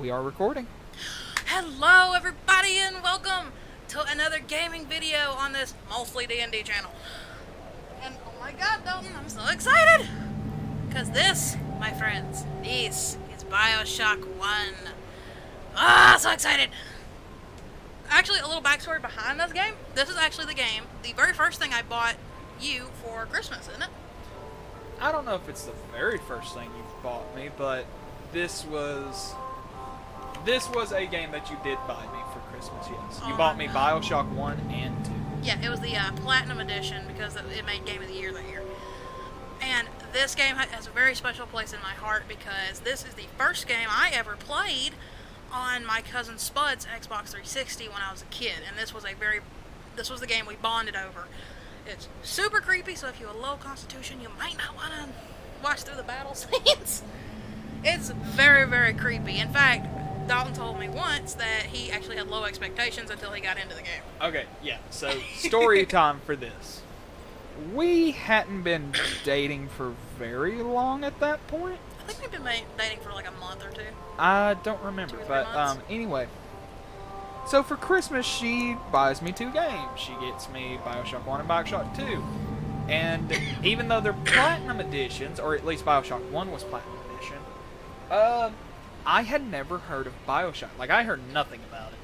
We are recording. Hello everybody and welcome to another gaming video on this mostly D&D channel. And oh my god, Dalton, I'm so excited! Because this, my friends, this is Bioshock 1. Ah, so excited! Actually, a little backstory behind this game. This is actually the very first thing I bought you for Christmas, isn't it? I don't know if it's the very first thing you've bought me, but this was a game that you did buy me for Christmas, yes. You bought me Bioshock 1 and 2. Yeah, it was the Platinum Edition because it made Game of the Year that year. And this game has a very special place in my heart because this is the first game I ever played on my cousin Spud's Xbox 360 when I was a kid. And this was the game we bonded over. It's super creepy, so if you have a low constitution, you might not want to watch through the battle scenes. It's very, very creepy. In fact, Dalton told me once that he actually had low expectations until he got into the game. Okay, yeah, so story time for this. We hadn't been dating for very long at that point. I think we've been dating for like a month or two. I don't remember, 2 or 3 but months. anyway. So for Christmas, she buys me 2 games. She gets me Bioshock 1 and Bioshock 2. And even though they're Platinum Editions, or at least Bioshock 1 was Platinum Edition, I had never heard of Bioshock. Like, I heard nothing about it.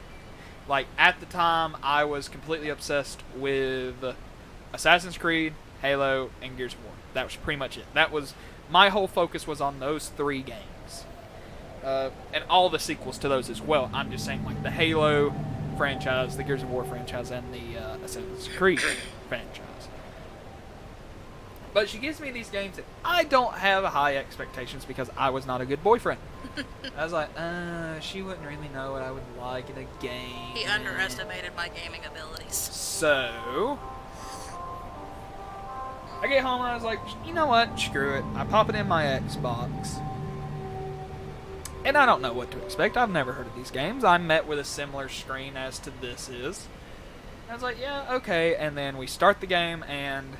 Like, at the time, I was completely obsessed with Assassin's Creed, Halo, and Gears of War. That was pretty much it. My whole focus was on those 3 games. And all the sequels to those as well. I'm just saying, like, the Halo franchise, the Gears of War franchise, and the Assassin's Creed franchise. But she gives me these games that I don't have high expectations because I was not a good boyfriend. I was like, she wouldn't really know what I would like in a game. He underestimated my gaming abilities. So, I get home and I was like, you know what? Screw it. I pop it in my Xbox. And I don't know what to expect. I've never heard of these games. I met with a similar screen as to this is. I was like, yeah, okay. And then we start the game and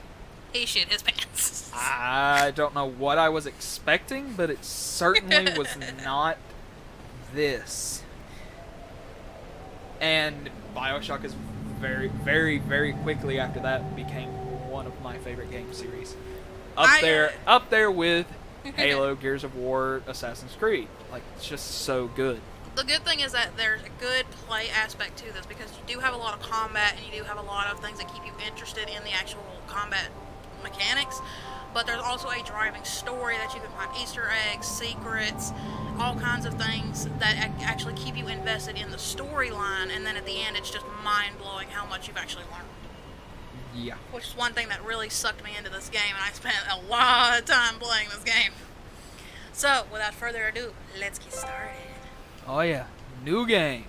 He shit his pants. I don't know what I was expecting, but it certainly was not this. And Bioshock is very, very, very quickly after that became one of my favorite game series. Up there with Halo, Gears of War, Assassin's Creed. Like, it's just so good. The good thing is that there's a good play aspect to this because you do have a lot of combat and you do have a lot of things that keep you interested in the actual combat mechanics, but there's also a driving story that you can find Easter eggs, secrets, all kinds of things that actually keep you invested in the storyline, and then at the end it's just mind-blowing how much you've actually learned. Yeah. Which is one thing that really sucked me into this game, and I spent a lot of time playing this game. So, without further ado, let's get started. Oh yeah. New game.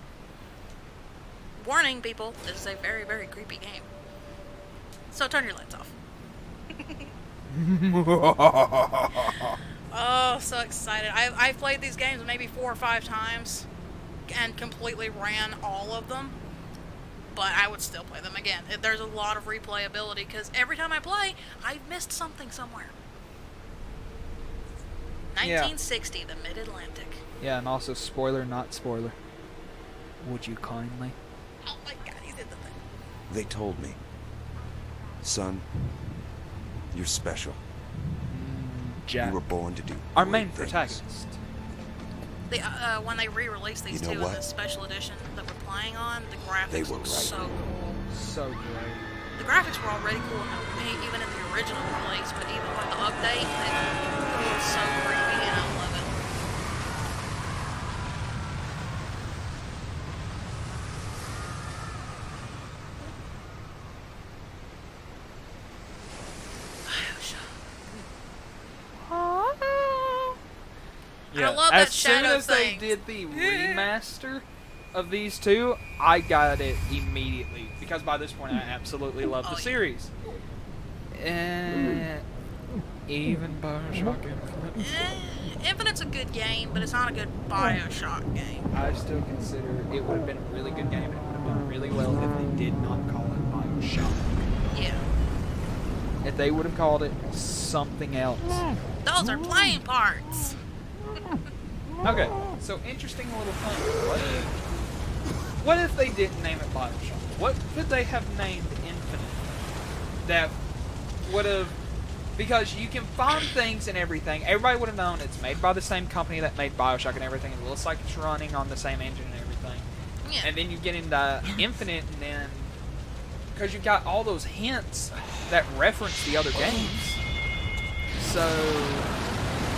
Warning, people, this is a very, very creepy game. So turn your lights off. Oh, so excited. I've played these games maybe 4 or 5 times and completely ran all of them, but I would still play them again. There's a lot of replayability because every time I play, I've missed something somewhere. 1960, the Mid-Atlantic. Yeah, and also spoiler, not spoiler. Would you kindly? Oh my god, he did the thing. They told me, son, you're special. Jack. You were born to do Our great main things. protagonist. When they re-released these You know two in what? the special edition that we're playing on, the graphics They were look right. so cool. So great. The graphics were already cool even in the original release, but even with the update, it was so creepy and I love it. Yeah. I love as that soon shadow as they thing. did the remaster of these two, I got it immediately because by this point I absolutely love the Oh, yeah. series. Even Bioshock Infinite. Infinite's a good game, but it's not a good Bioshock game. I still consider it would have been a really good game and it would have done really well if they did not call it Bioshock. Yeah. If they would have called it something else. Those are playing parts. Okay, so interesting little thing. What if they didn't name it Bioshock? What could they have named Infinite? That would have... Because you can find things and everything. Everybody would have known it's made by the same company that made Bioshock and everything. It looks like it's running on the same engine and everything. Yeah. And then you get into Infinite, and then... Because you've got all those hints that reference the other games. So...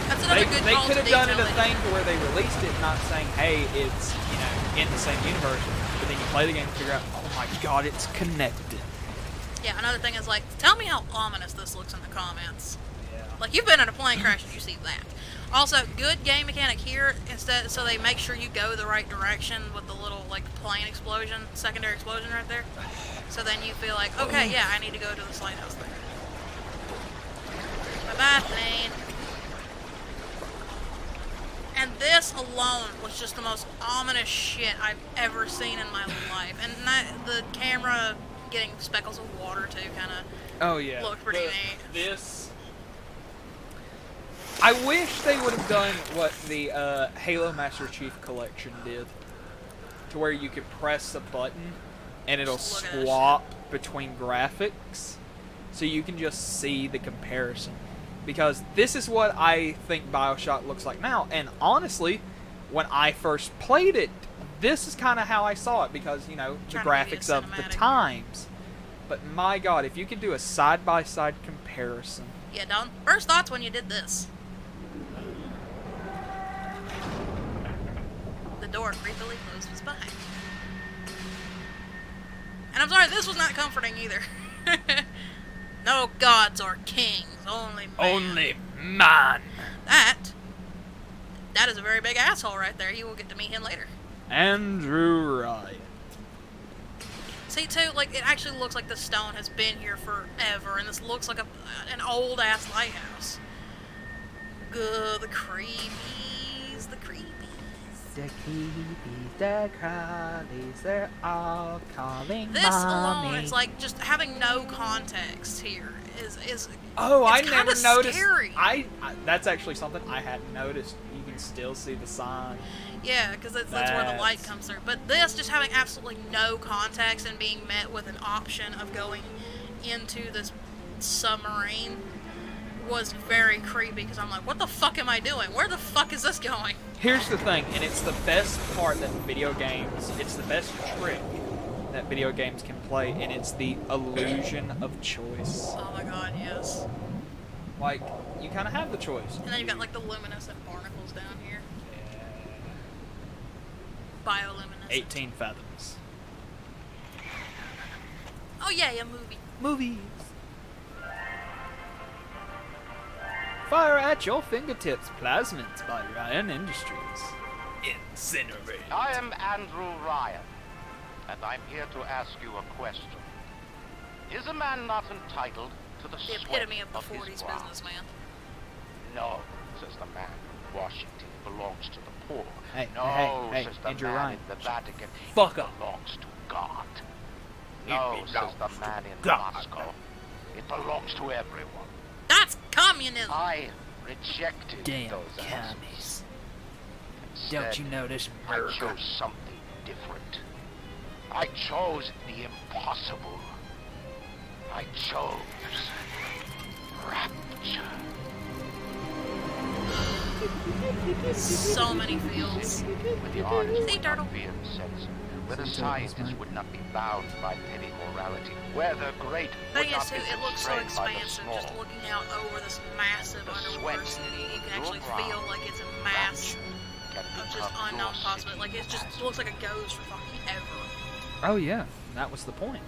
That's another good They call could to have done it a detail thing to where they released it not saying, hey, it's, in the same universe. But then you play the game and figure out, oh my god, it's connected. Yeah, another thing is, like, tell me how ominous this looks in the comments. Yeah. Like, you've been in a plane crash and you see that. Also, good game mechanic here, instead, so they make sure you go the right direction with the little, like, plane explosion, secondary explosion right there. So then you feel like, okay, yeah, I need to go to this lighthouse there. Bye-bye, plane. And this alone was just the most ominous shit I've ever seen in my life. And the camera getting speckles of water, too, kind of looked pretty neat. This... I wish they would have done what the Halo Master Chief Collection did. To where you could press a button and it'll swap between graphics. So you can just see the comparison. Because this is what I think Bioshock looks like now. And honestly, when I first played it, this is kind of how I saw it. Because, the graphics of the times. But my god, if you could do a side-by-side comparison. Yeah, Don. First thoughts when you did this. The door creepily closes behind. And I'm sorry, this was not comforting either. No gods or kings, only man. Only man. That is a very big asshole right there. You will get to meet him later. Andrew Ryan. See, too, like, it actually looks like the stone has been here forever, and this looks like an old-ass lighthouse. Good, the creepies, the creepies. The creepies, the crawlies, they're all calling This mommy. alone is like just having no context here is Oh, I it's never kinda noticed. scary. I that's actually something I hadn't noticed. You can still see the sign. Yeah, because that's where the light comes through. But this, just having absolutely no context and being met with an option of going into this submarine was very creepy, because I'm like, what the fuck am I doing? Where the fuck is this going? Here's the thing, and it's the best part that video games, it's the best trick that video games can play, and it's the illusion of choice. Oh my god, yes. Like, you kind of have the choice. And then you've got like the luminescent barnacles down here. Bioluminescent. 18 fathoms. Oh yeah, a movie. Movies. Fire at your fingertips, Plasmids by Ryan Industries. Incinerate. I am Andrew Ryan, and I'm here to ask you a question. Is a man not entitled to the The sweat epitome of the his 40s brow? businessman. No, says the man. Washington belongs to the poor. Hey, no, hey, says the Andrew man Ryan. in the Vatican. Fuck it up. belongs to God. It No, says the belongs man to in God. Moscow. It belongs to everyone. That's communism! I rejected Damn those answers. commies. Instead, Don't you notice I America? chose something different. I chose the impossible. I chose rapture. So many feels. Where the artist See, would Turtle? not be incensed. Where the scientist would not be bound by petty morality. Where the great would Thing not is, be too, it looks so constrained by the expansive, small. just looking out over this massive The underwater sweat city. You can your actually brow. feel like it's a mass Can of just become unknown your possibility. Like, city it just as looks like it goes for fucking ever. Oh yeah, that was the point.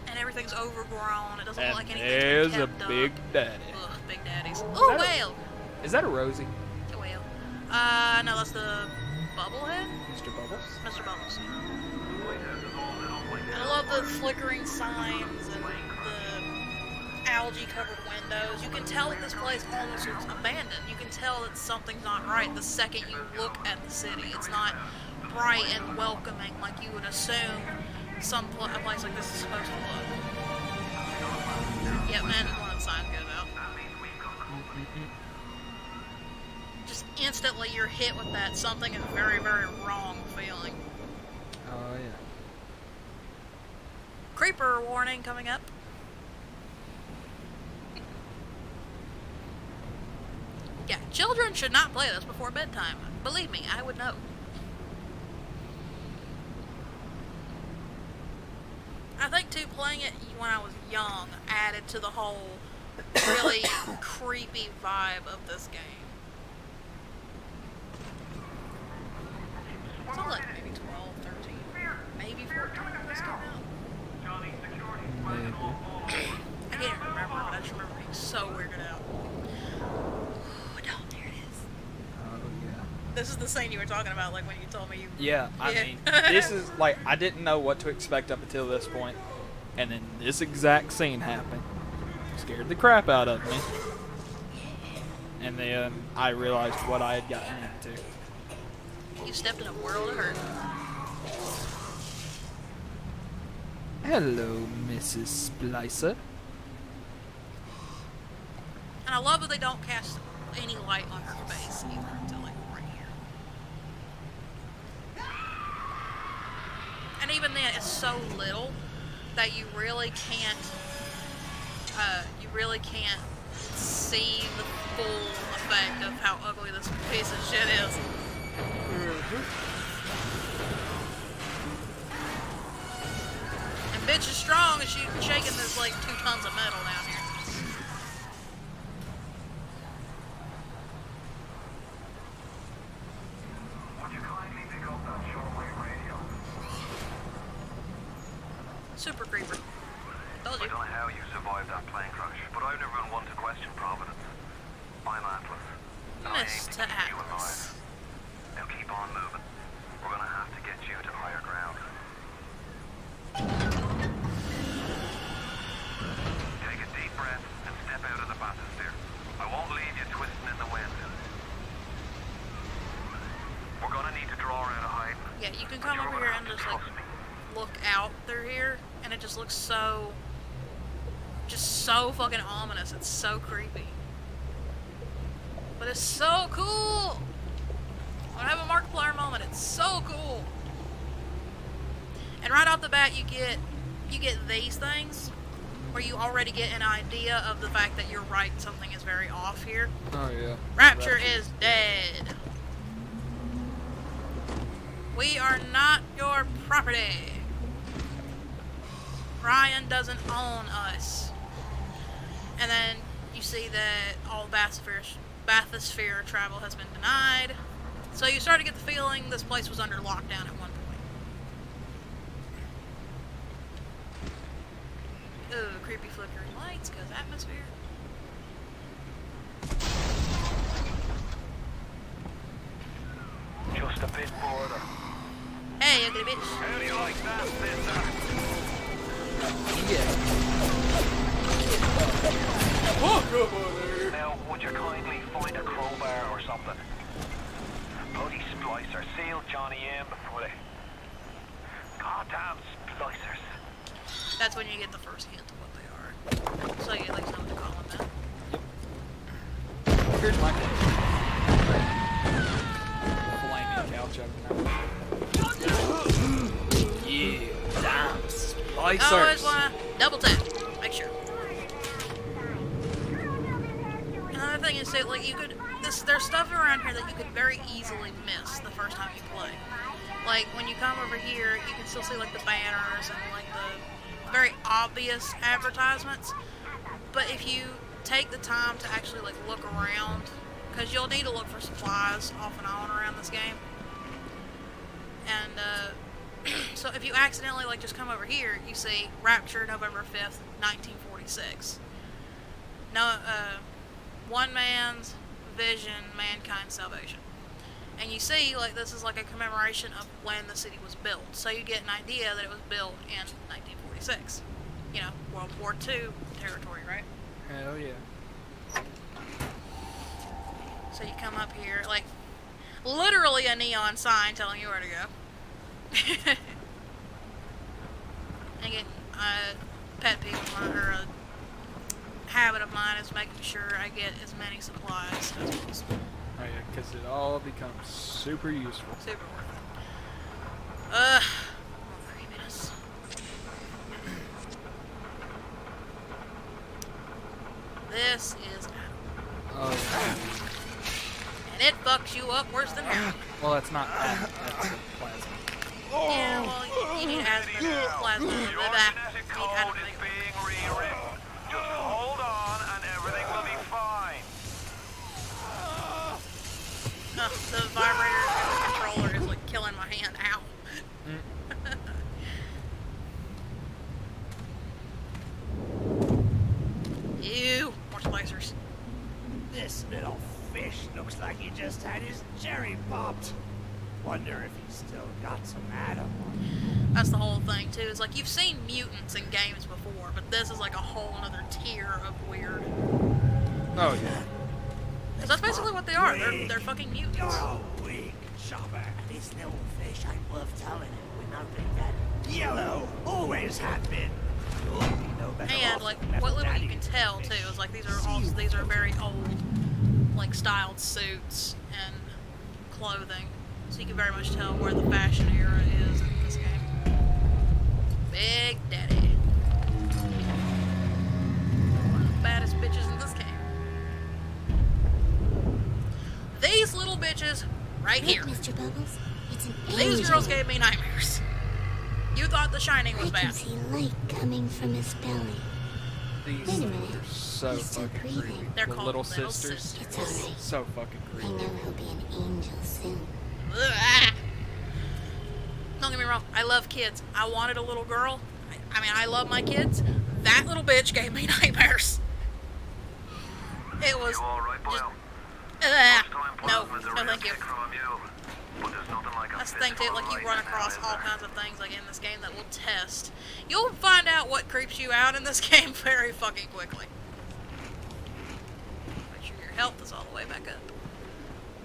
And everything's overgrown. It doesn't And look like anything's there's been a kept big up. daddy. Ugh, big daddies. that Ooh, a- whale! Is that a Rosie? A whale. No, that's the bubblehead? Mr. Bubbles? Mr. Bubbles. And I love the flickering signs and the algae-covered windows. You can tell that this place almost looks abandoned. You can tell that something's not right the second you look at the city. It's not bright and welcoming like you would assume a place like this is supposed to look. Yep, and one of the signs goes out. just instantly you're hit with that something is very, very wrong feeling. Oh yeah. Creeper warning coming up. Yeah, children should not play this before bedtime. Believe me, I would know. I think, too, playing it when I was young added to the whole really creepy vibe of this game. So, like, maybe 12, 13, maybe 14 when this came out. Maybe. I can't even remember, but I just remember being so weirded out. Oh, there it is. Oh yeah. This is the scene you were talking about, like when you told me you... Yeah, I Yeah. mean, this is like I didn't know what to expect up until this point, and then this exact scene happened. Scared the crap out of me, and then I realized what I had gotten into. You stepped in a world of hurt. Hello, Mrs. Splicer. And I love that they don't cast any light on her face either until like right here. And even then, it's so little that you really can't see the full effect of how ugly this piece of shit is. And bitch is strong and she's shaking this like 2 tons of metal down here. Super creeper. Told I you. don't know how you survived that plane crash, but I've never been one to question Providence. I'm Atlas, and I aim to Mr. keep you alive. Atlas. Now keep on moving. We're gonna have to get you to higher ground. Take a deep breath and step out of the bathysphere. I won't leave you twisting in the wind. We're gonna need to draw out of hiding. Yeah, you can come over here and just like look out through here, and it just looks so fucking ominous. It's so creepy. But it's so cool! When I have a Markiplier moment, it's so cool! And right off the bat, you get these things, where you already get an idea of the fact that you're right, something is very off here. Oh yeah. Rapture is dead. We are not your property. Ryan doesn't own us. And then you see that all bathysphere travel has been denied. So you start to get the feeling this place was under lockdown at one point. Ooh, creepy flickering lights, cause atmosphere. Just a bit border. Hey, ugly bitch. How do you like that, sister? Yeah. Now, would you kindly find a crowbar or something? Bloody splicer. Seal Johnny in before they... Goddamn splicers. That's when you get the first hint of what they are. So you at least know what to call them then. Here's my flaming couch opener. Yeah, damn splicers. Always wanna double tap. Make sure. Another thing is that like there's stuff around here that you could very easily miss the first time you play. Like when you come over here, you can still see like the banners and like the very obvious advertisements. But if you take the time to actually like look around, because you'll need to look for supplies off and on around this game. And so if you accidentally like just come over here, you see Rapture, November 5th, 1946. No, one man's vision, mankind's salvation. And you see, like, this is like a commemoration of when the city was built. So you get an idea that it was built in 1946. You know, World War II territory, right? Hell yeah. So you come up here, like, literally a neon sign telling you where to go. And again, pet peeve of mine, or a habit of mine is making sure I get as many supplies as possible. Oh yeah, because it all becomes super useful. Super worth it. 3 minutes. This is Oh yeah. and it fucks you up worse than hell. Well, that's not that. That's the plasma. Yeah, well, you need asthma, plasma, Your you genetic need code is asthma. being rewritten. Just hold on and everything will be fine. The vibrator and the controller is like killing my hand. Ow. Ew, more splicers. This little fish looks like he just had his cherry popped. Wonder if he's still got some atom. That's the whole thing too. It's like you've seen mutants in games before, but this is like a whole other tier of weird. Oh yeah. Because that's basically what they are. They're fucking mutants. You're a weak chopper. This little fish ain't worth telling him. We know that yellow always have been. You'll be no better And off like than what little Daddy you can tell fish. too is like these are very old, like styled suits and clothing, so you can very much tell where the fashion era is in this game. Big Daddy, one of the baddest bitches in this game. These little bitches right Look, here. Mr. Bubbles, it's an These angel. girls gave me nightmares. You thought The Shining was I can bad. see light coming from his belly. These Wait a minute. are so He's still fucking breathing. creepy. They're The called little Little sisters. Sisters. It's alright. So fucking I creepy. know he'll be an angel soon. Ugh. Don't get me wrong, I love kids. I wanted a little girl. I mean, I love my kids. That little bitch gave me nightmares. It was You all right, boy? just, First time put no, up with a no real thank you. kick from you. But there's nothing like a That's the thing too, fistful like you right run now, across is all there? kinds of things like in this game that will test. You'll find out what creeps you out in this game very fucking quickly. Make sure your health is all the way back up.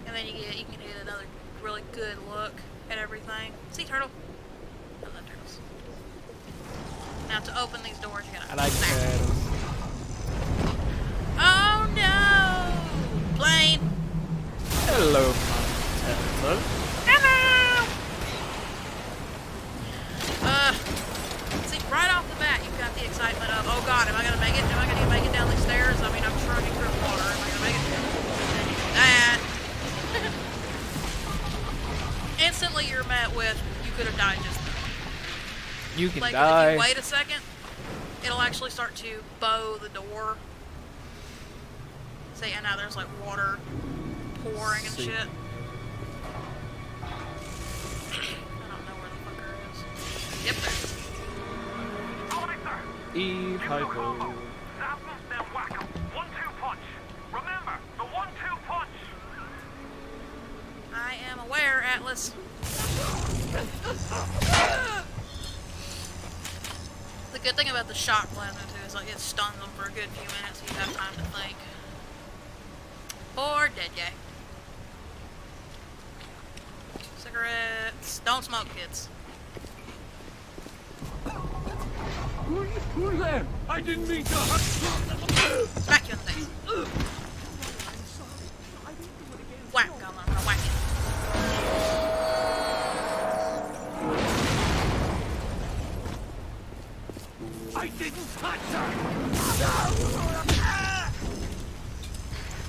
And then you can get another really good look at everything. See turtle? I love turtles. Now to open these doors you gotta I like smack them. turtles. Oh no! Plane! Hello, my turtle. Hello! See, right off the bat, you've got the excitement of, oh god, am I gonna make it? Am I gonna make it down these stairs? I mean, I'm trudging through water. Am I gonna make it? And then you do that. Instantly, you're met with, you could have died just then. You can Like, die. if you wait a second, it'll actually start to bow the door. See, and now there's like water pouring and See. shit. I don't know where the fucker is. Yep, there it is. Collector, Eve you Hypo. combo. Zap 'em, then whack 'em. 1-2 punch. Remember, the 1-2 punch. I am aware, Atlas. The good thing about the shock plasma too is like it stuns them for a good few minutes, so you have time to think. Poor dead guy. Cigarettes. Don't smoke, kids. Who's there? I didn't mean to. Smack you in the face. Whack, Goblin. I'm gonna whack you. I didn't touch her.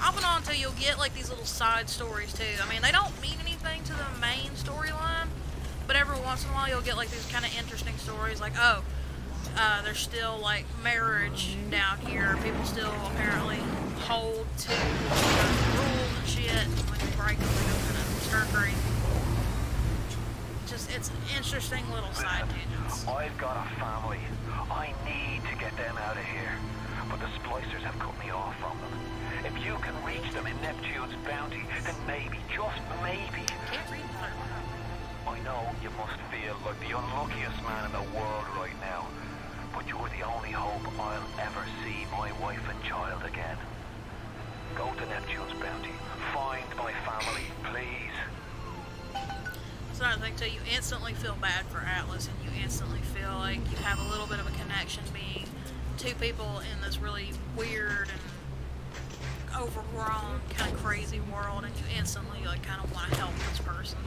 Off and on till you'll get like these little side stories too. I mean, they don't mean anything to the main storyline, but every once in a while you'll get like these kind of interesting stories. Like, oh, there's still like marriage down here. People still apparently hold to rules and shit. When you break them, they go kind of stir crazy. Just it's interesting little side tangents. I've got a family. I need to get them out of here. But the splicers have cut me off from them. If you can reach them in Neptune's bounty, then maybe, just maybe, Can't read the third one. I know you must feel like the unluckiest man in the world right now, but you're the only hope I'll ever see my wife and child again. Go to Neptune's bounty. Find my family, please. That's another thing too. You instantly feel bad for Atlas, and you instantly feel like you have a little bit of a connection being two people in this really weird and overgrown, kind of crazy world, and you instantly like kind of want to help this person.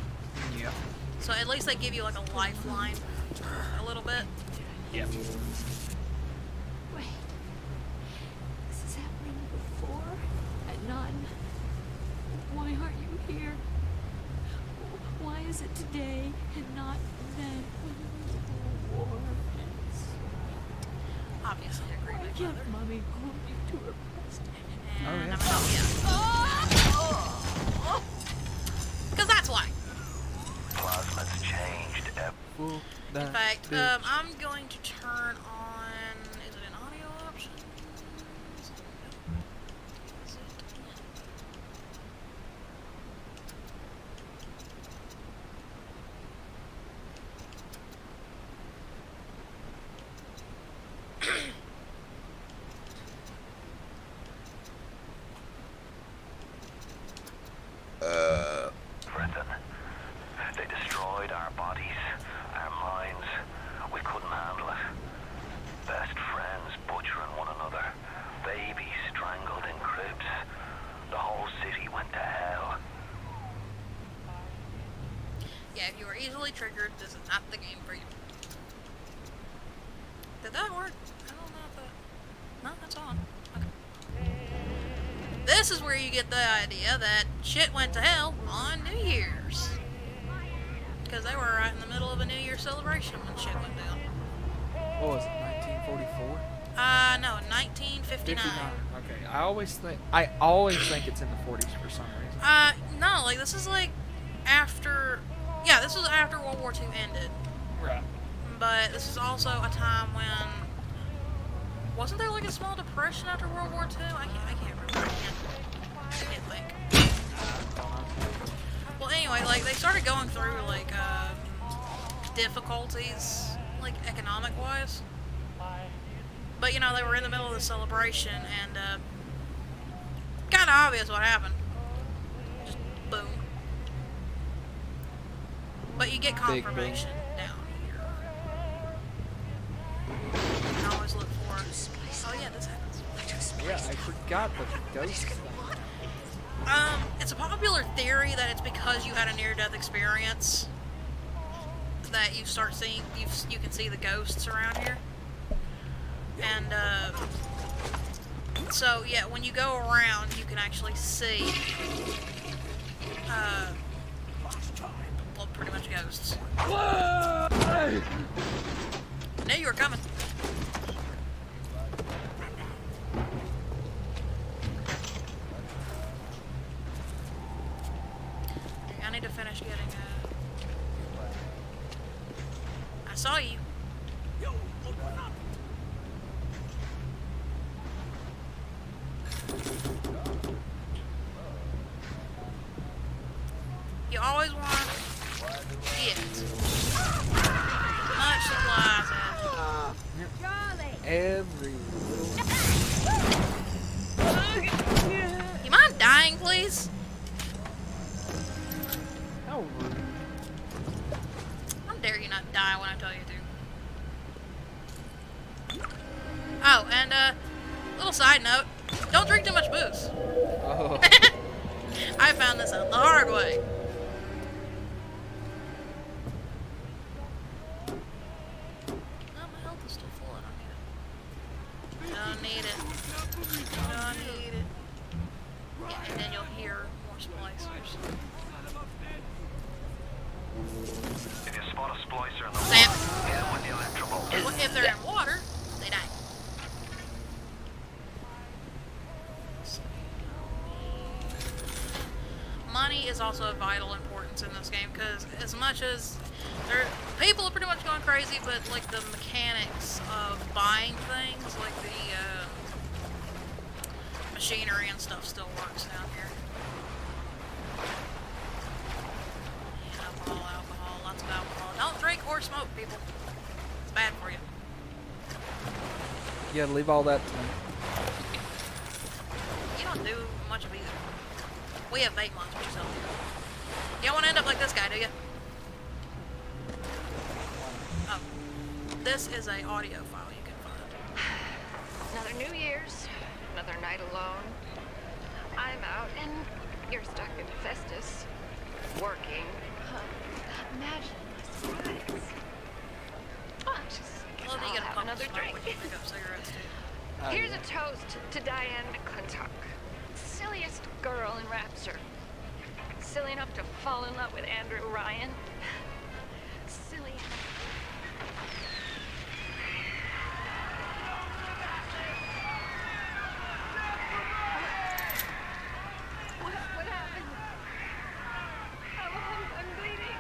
Yeah. So at least they give you like a lifeline, a little bit. Yep. Wait. This is happening before and none. Why aren't you here? Why is it today and not then when the war ends? Obviously, I agree Why with can't Mother. Mommy hold you to her breast? And Oh, yeah. I'm gonna help you. Because that's why. Plasma's changed. Fool In that fact, bitch. I'm going to turn on. Is it an audio option? Is it? Brendan, they destroyed our bodies, our minds. We couldn't handle it. Best friends butchering one another. Babies strangled in cribs. The whole city went to hell. Yeah, if you are easily triggered, this is not the game for you. Did that work? I don't know if that... No, that's on. Okay. This is where you get the idea that shit went to hell on New Year's. Because they were right in the middle of a New Year celebration when shit went down. What was it, 1944? No, 1959. 59. Okay. I always think it's in the 40s for some reason. No, like this is like after... Yeah, this was after World War II ended. Right. But this is also a time when... Wasn't there like a small depression after World War II? I can't remember. I can't think. Well, anyway, like they started going through like difficulties, like economic-wise. But you know, they were in the middle of the celebration, and kind of obvious what happened. Just boom. But you get Big boom. confirmation down here. You can always look for. Oh yeah, this happens. Yeah, I forgot the ghost thing. It's a popular theory that it's because you had a near-death experience that you start seeing, you can see the ghosts around here. And, so, yeah, when you go around, you can actually see, well, pretty much ghosts. I knew you were coming. I need to finish getting, I saw you. You always want to get much supplies as Every you mind dying, please? how rude. How dare you not die when I tell you to? Oh, and little side note, don't drink too much booze. Oh. I found this out the hard way. Oh, my health is still full, I don't need it. Don't need it. Don't need it. Yeah, and then you'll hear more splicers. If you spot a splicer in the Sam. water, hit him with the electrobolt. If they're in water, they die. Money is also of vital importance in this game because as much as people are pretty much going crazy, but like the mechanics of buying things, like the machinery and stuff still works down here. Alcohol, lots of alcohol. Don't drink or smoke, people. It's bad for you. You gotta leave all that to me. You don't do much of either. We have vape monsters out here. You don't want to end up like this guy, do you? Oh. This is a audio file you can find. Another New Year's, another night alone. I'm out, and you're stuck in Festus. Working. Imagine my surprise. Oh, I guess Well, I'll you get a have pump another smoke drink. when you pick up cigarettes too. Here's a toast to Diane McClintock. Silliest girl in Rapture. Silly enough to fall in love with Andrew Ryan. Silly. What happened? I'm bleeding.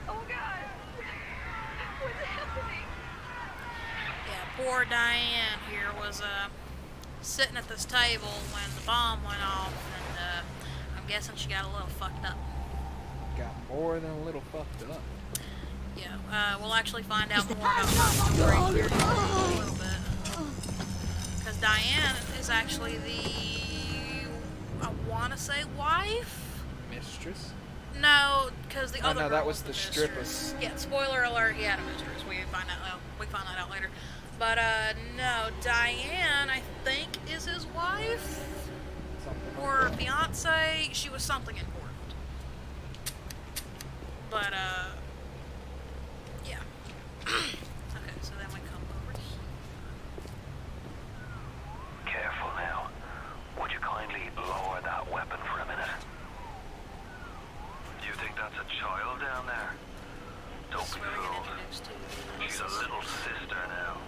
Oh God. What's happening? Yeah, poor Diane here was sitting at this table when the bomb went off, and I'm guessing she got a little fucked up. Got more than a little fucked up. Yeah, we'll actually find out more about her story here in a little bit. Because Diane is actually I want to say wife? Mistress? No, because the other no, girl that was the the strippers. mistress. Yeah, spoiler alert, he had a mistress. We find that out later. But, no, Diane, I think, is his wife? Something Or like that. fiance. She was something important. But, yeah. Okay, so then we come over here. Careful now. Would you kindly lower that weapon for a minute? You think that's a child down there? Don't This is be where we get fooled. introduced to She's a little sister now.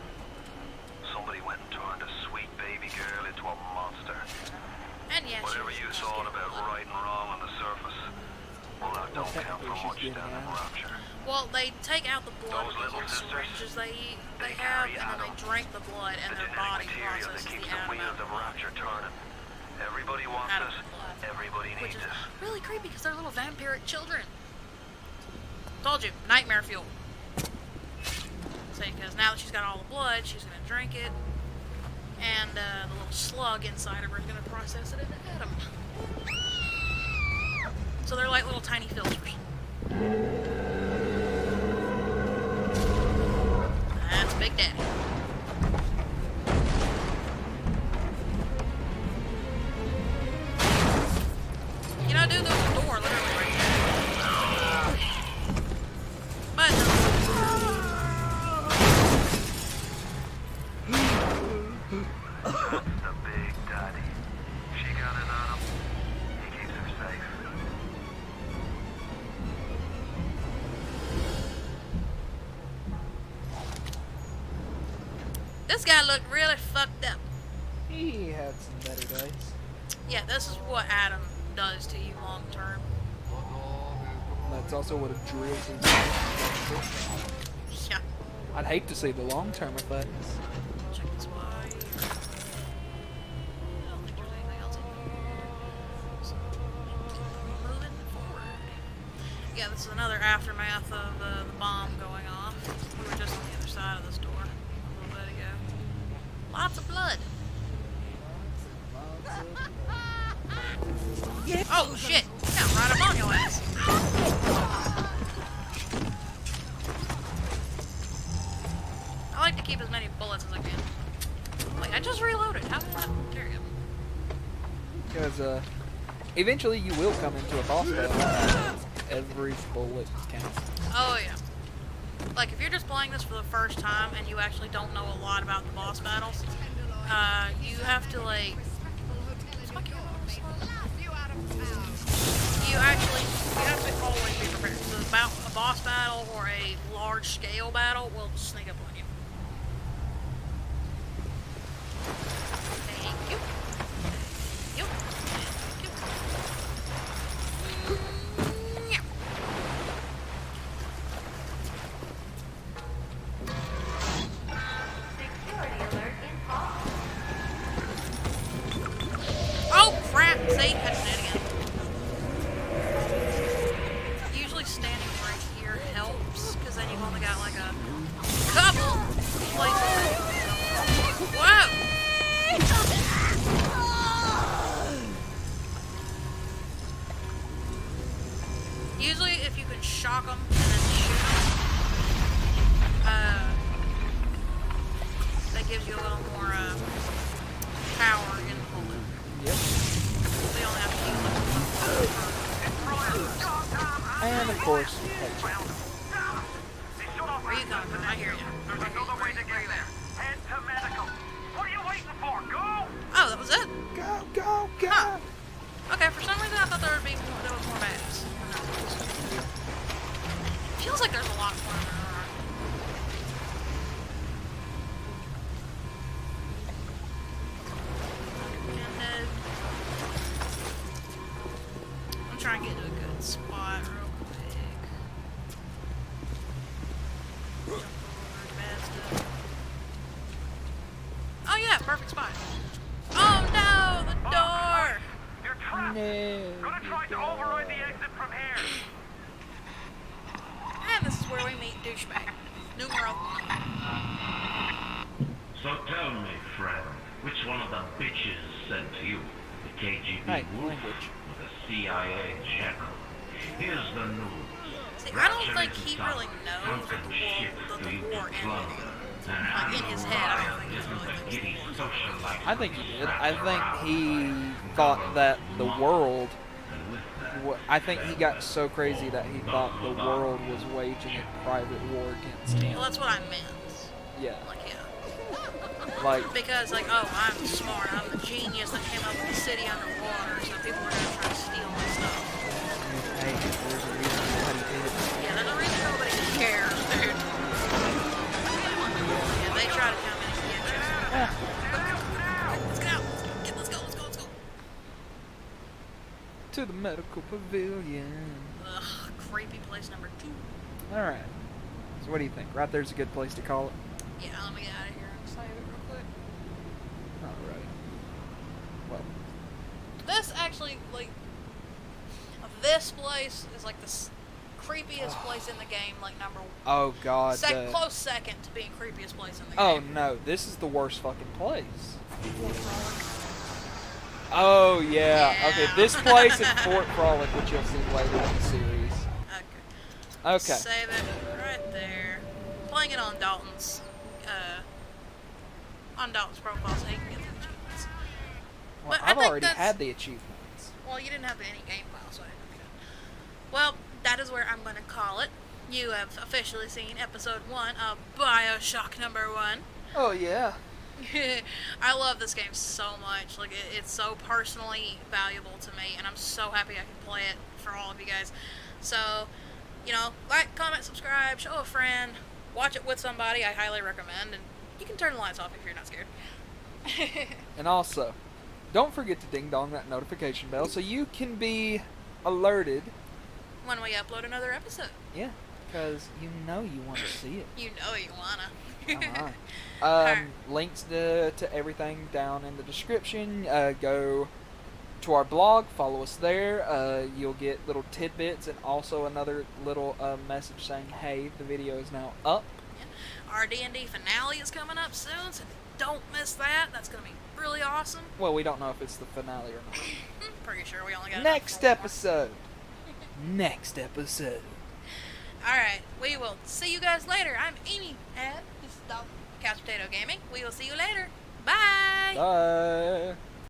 Somebody went and turned a sweet baby girl into a monster. And yeah, Whatever you she's thought getting about blood. right and wrong on the surface, well, that don't count technically for she's much getting down in out. Rapture. Well, they take out the blood Those with little little sisters, syringes they they have, carry and then they Adam. drink the blood, and The their genetic body material that processes keeps the the Adam wheels out of of the blood. Rapture turning. Everybody wants Out of it. the blood. Everybody Which needs is it. really creepy because they're little vampiric children. Told you, nightmare fuel. See, because now that she's got all the blood, she's going to drink it, and the little slug inside of her is going to process it into Adam. So they're like little tiny filters. That's Big Daddy. You know, dude, there's a door literally right there. But The Big Daddy. She got it on him. He keeps her safe. this guy looked really fucked up. He had some better days. Yeah, this is what Adam does to you long term. That's also what a drill is. Yeah. I'd hate to see the long-term effects. Check this way. I don't think there's anything else in here. So, moving forward. Yeah, this is another aftermath of the bomb going off. We were just on the other side of this door a little bit ago. Lots of blood. Oh shit! Yeah, right up on your ass. I like to keep as many bullets as I can. Like, I just reloaded. How did that? There you go. Because eventually you will come into a boss battle. Every bullet counts. Oh yeah. Like, if you're just playing this for the first time and you actually don't know a lot about the boss battles, you have to like. You have to always be prepared. So about a boss battle or a large scale battle will sneak up on you. Thank you. Thank you. Thank you. Oh crap! See, had to do it again. Usually standing right here helps, because then you've only got like a couple places. Whoa! Usually, if you can shock them and then shoot them, that gives you a little more power in the bullet. Yep. only have to heal it. And of course, headshot. Where you coming from? I hear you. There's another way to get there. Head to medical. What are you waiting for? Go! Oh, that was it? Go, go, go! Huh. Okay, for some reason I thought there was more badass. Feels like there's a lot more. I'm trying to get to a good spot real quick. Jump over bad stuff. Oh yeah, perfect spot. Oh no, the door! You're trapped. No. Gonna try to override the exit from here. And this is where we meet douchebag. Numero one. So tell me, friend, which one of the bitches sent to you? The KGB Hey, wolf language. or the CIA jackal? Here's the news. See, I don't think he really knows that the war ended. Like in his head, I don't think he's really thinks the war. I think he did. I think he thought that the world. I think he got so crazy that he thought the world was waging a private war against him. Well, that's what I meant. Yeah. Like, yeah. Like, Because, like, oh, I'm smart. I'm the genius that came up with the city underwater, so people are gonna try to steal my stuff. hey, there's a reason nobody did it. Yeah, there's a reason nobody cares, dude. Yeah, they try to come in and get you. Let's get out. Let's go. To the medical pavilion. Ugh, creepy place number 2. Alright. So what do you think? Right there's a good place to call it? Yeah, let me get out of here and save it real quick. Alright. Well, This actually, like, this place is like the creepiest place in the game, like number oh god. close second to being creepiest place in the Oh game. no, this is the worst fucking place. Oh yeah. Yeah. Okay, this place and Fort Frolic, which you'll see later in the series. Okay. Okay. Save it right there. Playing it on Dalton's profile so he can get the achievements. Well, But I I've think already that's- had the achievements. Well, you didn't have any game file, so I didn't do that. Well, that is where I'm going to call it. You have officially seen episode 1 of Bioshock number 1. Oh yeah. I love this game so much. Like, it's so personally valuable to me, and I'm so happy I can play it for all of you guys. So, you know, like, comment, subscribe, show a friend, watch it with somebody. I highly recommend, and you can turn the lights off if you're not scared. And also, don't forget to ding dong that notification bell so you can be alerted. When we upload another episode. Yeah, because you know you want to see it. You know you wanna. Come on. Alright. Links to everything down in the description. Go to our blog, follow us there. You'll get little tidbits and also another little message saying, hey, the video is now up. Our D&D finale is coming up soon, so don't miss that. That's going to be really awesome. Well, we don't know if it's the finale or not. Pretty sure we only got Next 4 more. episode. Next episode. Alright, we will see you guys later. I'm Amy, and this is Couch Potato Gaming. We will see you later. Bye! Bye.